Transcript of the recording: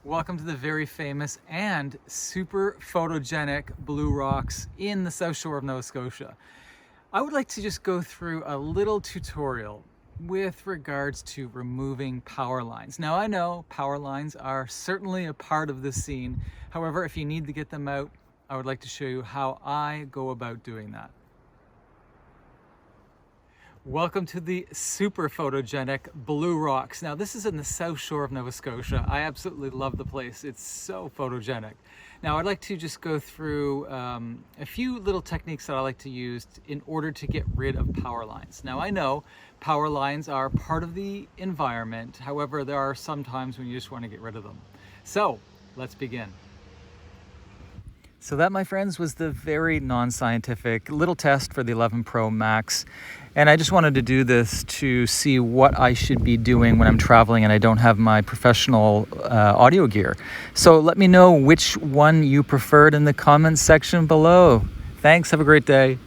Welcome to the very famous and super photogenic Blue Rocks in the South Shore of Nova Scotia. I would like to just go through a little tutorial with regards to removing power lines. Now I know power lines are certainly a part of this scene. However, if you need to get them out, I would like to show you how I go about doing that. Welcome to the super photogenic Blue Rocks. Now this is in the South Shore of Nova Scotia. I absolutely love the place. It's so photogenic. Now I'd like to just go through a few little techniques that I like to use in order to get rid of power lines. Now I know power lines are part of the environment. However, there are some times when you just want to get rid of them. So let's begin. So that, my friends, was the very non-scientific little test for the 11 Pro Max. And I just wanted to do this to see what I should be doing when I'm traveling and I don't have my professional audio gear. So let me know which one you preferred in the comments section below. Thanks, have a great day.